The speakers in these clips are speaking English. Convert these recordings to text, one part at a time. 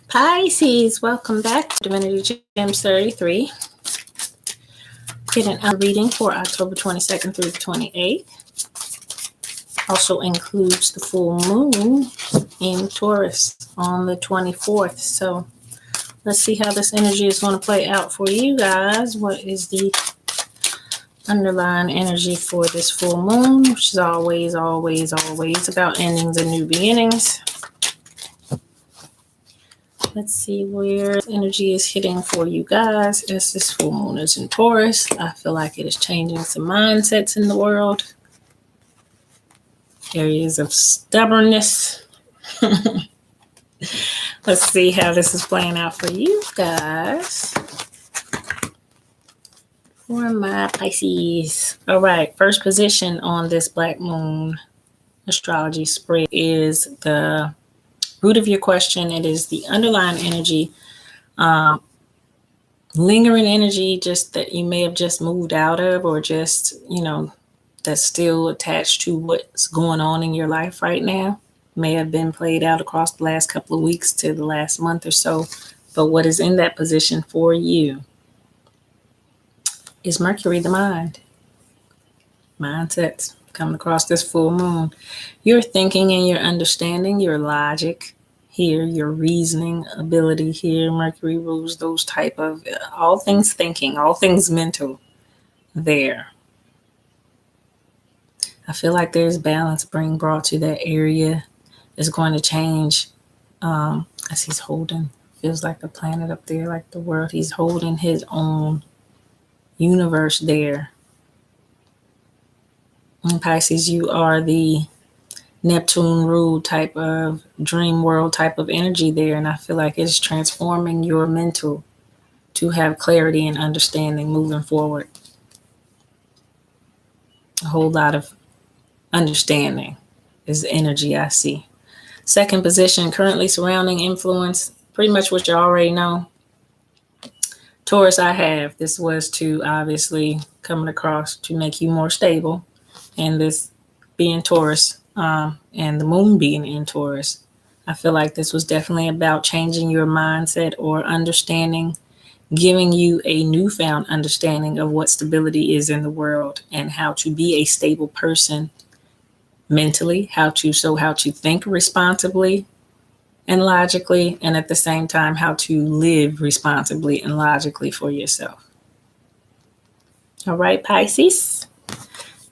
Pisces, welcome back to Divinity Gems 33. Getting a reading for October 22nd through the 28th. Also includes the full moon in Taurus on the 24th. So let's see how this energy is going to play out for you guys. What is the underlying energy for this full moon, which is always about endings and new beginnings. Let's see where energy is hitting for you guys as this full moon is in Taurus. I feel like it is changing some mindsets in the world. Areas of stubbornness. Let's see how this is playing out for you guys. For my Pisces. All right, first position on this Black Moon astrology spread is the root of your question. It is the underlying energy, lingering energy, just that you may have just moved out of, or just, that's still attached to what's going on in your life right now. May have been played out across the last couple of weeks to the last month or so. But what is in that position for you is Mercury, the mind. Mindsets coming across this full moon. Your thinking and your understanding, your logic here, your reasoning ability here. Mercury rules those type of all things thinking, all things mental there. I feel like there's balance being brought to that area. It's going to change as he's holding, feels like the planet up there, like the world. He's holding his own universe there. In Pisces, you are the Neptune ruled type of dream world type of energy there. And I feel like it's transforming your mental to have clarity and understanding moving forward. A whole lot of understanding is the energy I see. Second position, currently surrounding influence, pretty much what you already know. Taurus, I have. This was to obviously coming across to make you more stable. And this being Taurus, and the moon being in Taurus, I feel like this was definitely about changing your mindset or understanding, giving you a newfound understanding of what stability is in the world and how to be a stable person mentally, how to think responsibly and logically, and at the same time, how to live responsibly and logically for yourself. All right, Pisces.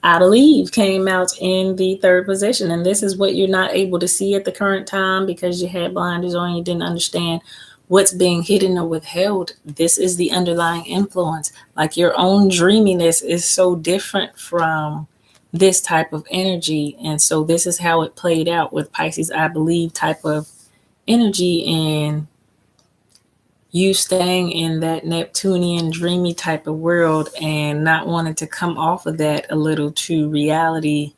I Believe came out in the third position, and this is what you're not able to see at the current time because you had blinders on, you didn't understand what's being hidden or withheld. This is the underlying influence. Like your own dreaminess is so different from this type of energy, and so this is how it played out with Pisces, I Believe type of energy, and you staying in that Neptunian dreamy type of world and not wanting to come off of that a little to reality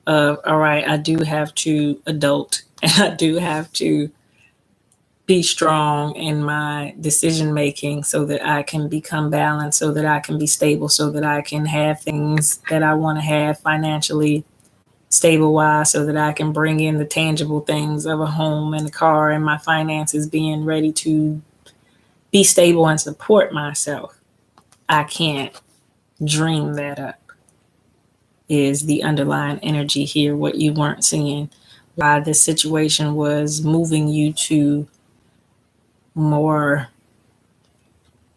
of, all right, I do have to adult and I do have to be strong in my decision making so that I can become balanced, so that I can be stable, so that I can have things that I want to have financially stable wise, so that I can bring in the tangible things of a home and a car and my finances being ready to be stable and support myself. I can't dream that up is the underlying energy here, what you weren't seeing. Why this situation was moving you to more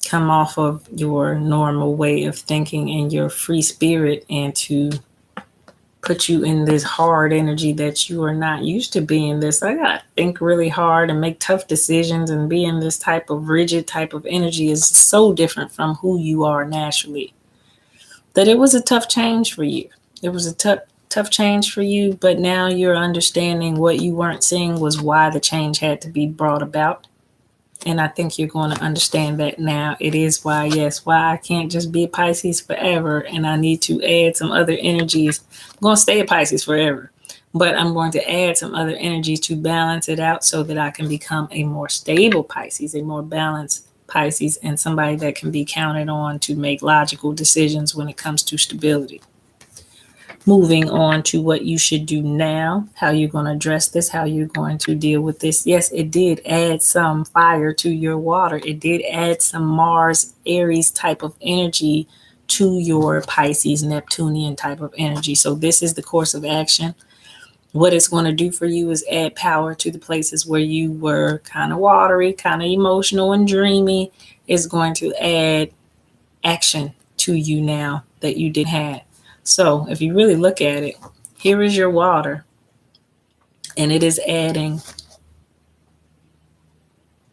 come off of your normal way of thinking and your free spirit, and to put you in this hard energy that you are not used to being. This, I gotta think really hard and make tough decisions, and being this type of rigid type of energy is so different from who you are naturally that it was a tough change for you. It was a tough change for you, but now you're understanding what you weren't seeing was why the change had to be brought about. And I think you're going to understand that now. It is why I can't just be a Pisces forever, and I need to add some other energies. I'm going to stay a Pisces forever, but I'm going to add some other energies to balance it out so that I can become a more stable Pisces, a more balanced Pisces, and somebody that can be counted on to make logical decisions when it comes to stability. moving on to what you should do now, how you're going to address this, how you're going to deal with this. Yes, it did add some fire to your water. It did add some Mars, Aries type of energy to your Pisces, Neptunian type of energy. So this is the course of action. What it's going to do for you is add power to the places where you were kind of watery, kind of emotional and dreamy. It's going to add action to you now that you didn't have. So if you really look at it, here is your water, and it is adding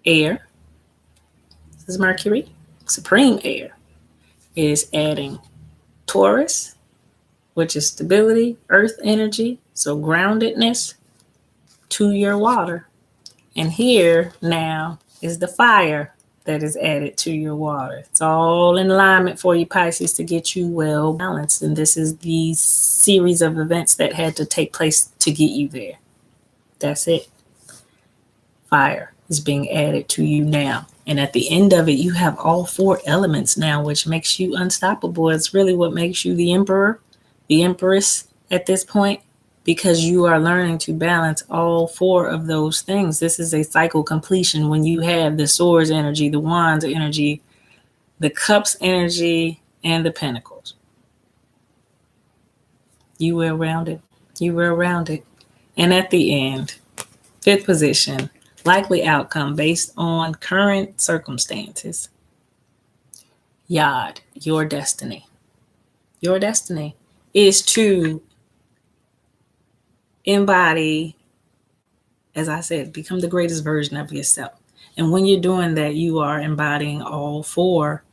air. This is Mercury, supreme air. It is adding Taurus, which is stability, earth energy, so groundedness to your water. And here now is the fire that is added to your water. It's all in alignment for you, Pisces, to get you well balanced. And this is the series of events that had to take place to get you there. That's it. Fire is being added to you now. And at the end of it, you have all 4 elements now, which makes you unstoppable. It's really what makes you the emperor, the empress at this point, because you are learning to balance all 4 of those things. This is a cycle completion when you have the swords energy, the wands energy, the cups energy, and the pentacles. You were around it. You were around it. And at the end, 5th position, likely outcome based on current circumstances. Yod, your destiny. Your destiny is to embody, as I said, become the greatest version of yourself. And when you're doing that, you are embodying all 4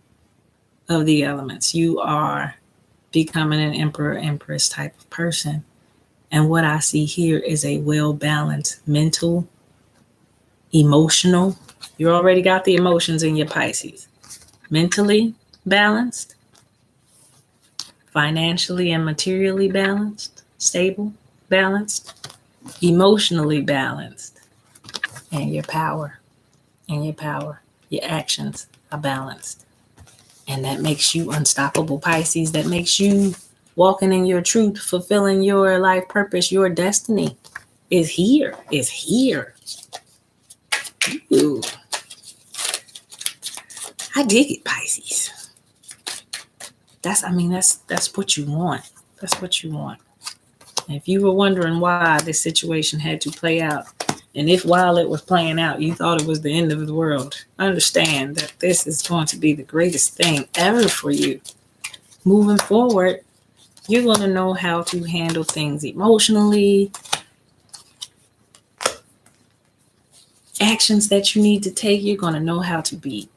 of the elements. You are becoming an emperor, empress type of person. And what I see here is a well-balanced mental, emotional. You already got the emotions in your Pisces. Mentally balanced, financially and materially balanced, stable, balanced, emotionally balanced, and your power, your actions are balanced. And that makes you unstoppable, Pisces. That makes you walking in your truth, fulfilling your life purpose. Your destiny is here, Ooh. I dig it, Pisces. That's what you want. That's what you want. And if you were wondering why this situation had to play out, and if while it was playing out, you thought it was the end of the world, understand that this is going to be the greatest thing ever for you. Moving forward, you're going to know how to handle things emotionally, actions that you need to take. You're going to know how to be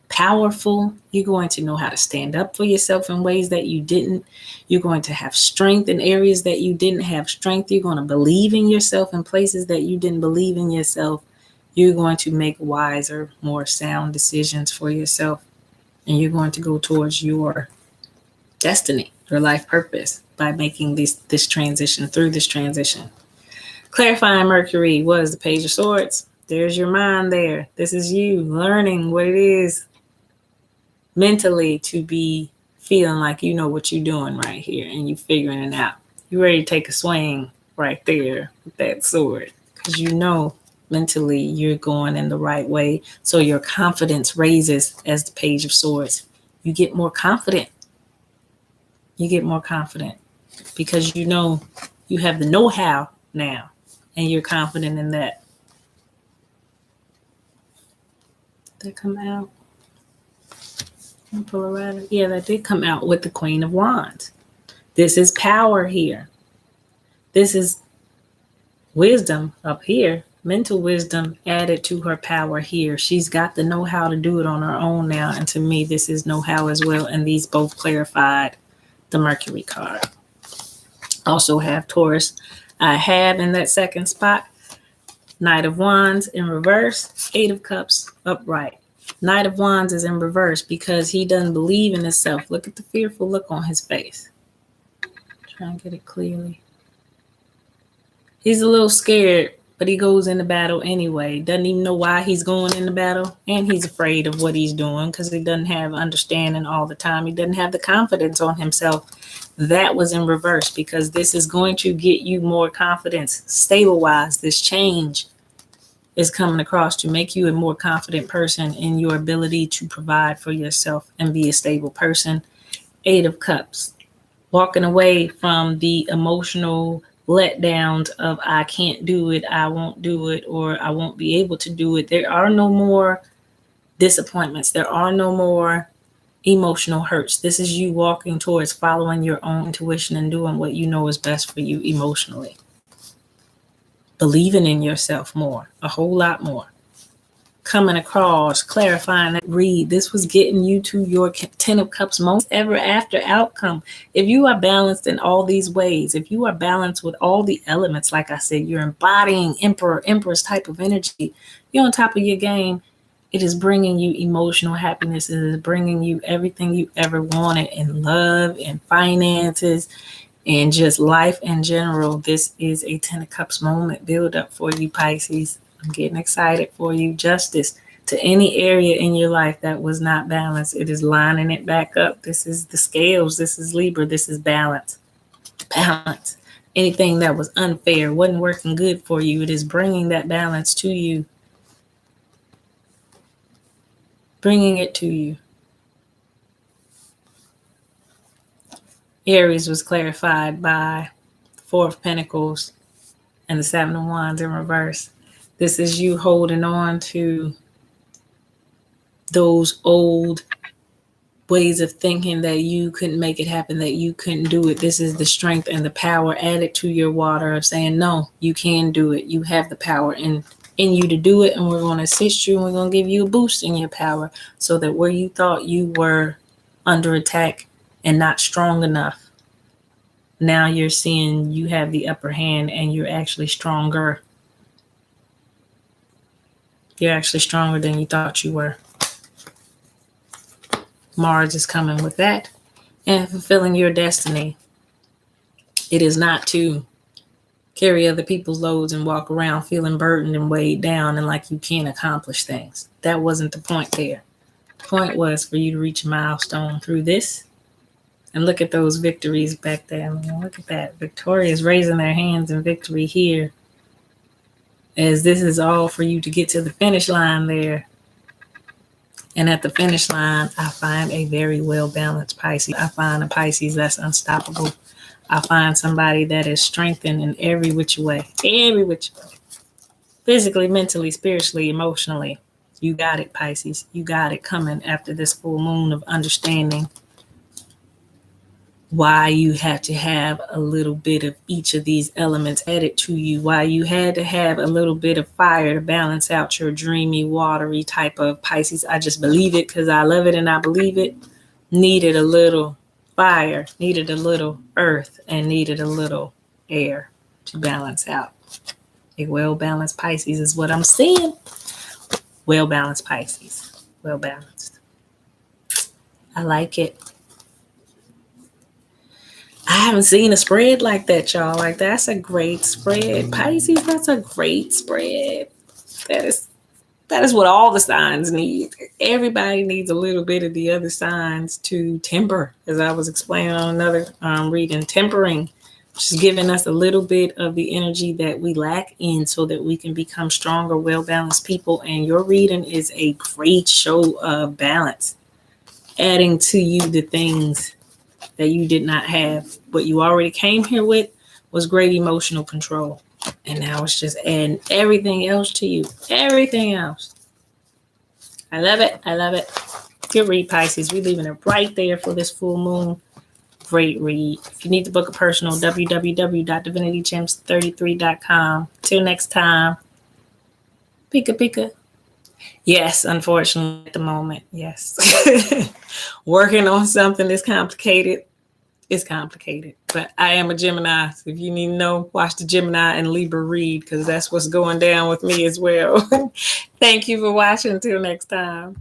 powerful. You're going to know how to stand up for yourself in ways that you didn't. You're going to have strength in areas that you didn't have strength. You're going to believe in yourself in places that you didn't believe in yourself. You're going to make wiser, more sound decisions for yourself. And you're going to go towards your destiny, your life purpose, by making this transition, through this transition. Clarifying Mercury was the Page of Swords. There's your mind there. This is you learning what it is mentally to be feeling like you know what you're doing right here, and you figuring it out. You're ready to take a swing right there with that sword, because you know mentally you're going in the right way. So your confidence raises as the Page of Swords. You get more confident. You get more confident because you know you have the know-how now, and you're confident in that. Did that come out? Yeah, that did come out with the Queen of Wands. This is power here. This is wisdom up here. Mental wisdom added to her power here. She's got the know-how to do it on her own now. And to me, this is know-how as well. And these both clarified the Mercury card. Also have Taurus. I have in that second spot, Knight of Wands in reverse, 8 of Cups upright. Knight of Wands is in reverse because he doesn't believe in himself. Look at the fearful look on his face. Try and get it clearly. He's a little scared But he goes into battle anyway. Doesn't even know why he's going into battle. And he's afraid of what he's doing because he doesn't have understanding all the time. He doesn't have the confidence on himself. That was in reverse, because this is going to get you more confidence. Stable-wise, this change is coming across to make you a more confident person in your ability to provide for yourself and be a stable person. 8 of Cups. Walking away from the emotional letdowns of I can't do it, I won't do it, or I won't be able to do it. There are no more disappointments. There are no more emotional hurts. This is you walking towards following your own intuition and doing what you know is best for you emotionally. Believing in yourself more, a whole lot more. Coming across, clarifying that read. This was getting you to your 10 of Cups most ever after outcome. If you are balanced in all these ways, if you are balanced with all the elements, like I said, you're embodying Emperor, Empress type of energy, you're on top of your game. It is bringing you emotional happiness. It is bringing you everything you ever wanted in love and finances and just life in general. This is a 10 of Cups moment build up for you, Pisces. I'm getting excited for you. Justice to any area in your life that was not balanced. It is lining it back up. This is the scales. This is Libra. This is balance. Balance. Anything that was unfair, wasn't working good for you, it is bringing that balance to you. Bringing it to you. Aries was clarified by 4 of Pentacles and the 7 of Wands in reverse. This is you holding on to those old ways of thinking that you couldn't make it happen, that you couldn't do it. This is the strength and the power added to your water of saying, no, you can do it. You have the power in you to do it, and we're going to assist you, and we're going to give you a boost in your power so that where you thought you were under attack and not strong enough, now you're seeing you have the upper hand and you're actually stronger. You're actually stronger than you thought you were. Mars is coming with that and fulfilling your destiny. It is not to carry other people's loads and walk around feeling burdened and weighed down and like you can't accomplish things. That wasn't the point there. The point was for you to reach a milestone through this. And look at those victories back there. I mean, look at that. Victoria's raising their hands in victory here, as this is all for you to get to the finish line there. And at the finish line, I find a very well-balanced Pisces. I find a Pisces that's unstoppable. I find somebody that is strengthened in every which way. Every which way. Physically, mentally, spiritually, emotionally. You got it, Pisces. You got it coming after this full moon of understanding why you had to have a little bit of each of these elements added to you, why you had to have a little bit of fire to balance out your dreamy, watery type of Pisces. I just believe it because I love it and I believe it. Needed a little fire, needed a little earth, and needed a little air to balance out. A well-balanced Pisces is what I'm seeing. Well-balanced Pisces. Well-balanced. I like it. I haven't seen a spread like that, y'all. Like, that's a great spread. Pisces, that's a great spread. That is what all the signs need. Everybody needs a little bit of the other signs to temper, as I was explaining on another reading. Tempering, just giving us a little bit of the energy that we lack in so that we can become stronger, well-balanced people. And your reading is a great show of balance, adding to you the things that you did not have. What you already came here with was great emotional control. And now it's just adding everything else to you. Everything else. I love it. I love it. Good read, Pisces. We're leaving it right there for this full moon. Great read. If you need to book a personal, www.divinitygems33.com. Till next time. Pika pika. Yes, unfortunately, at the moment, yes. Working on something that's complicated. It's complicated, but I am a Gemini. So if you need to know, watch the Gemini and Libra read, because that's what's going down with me as well. Thank you for watching. Until next time.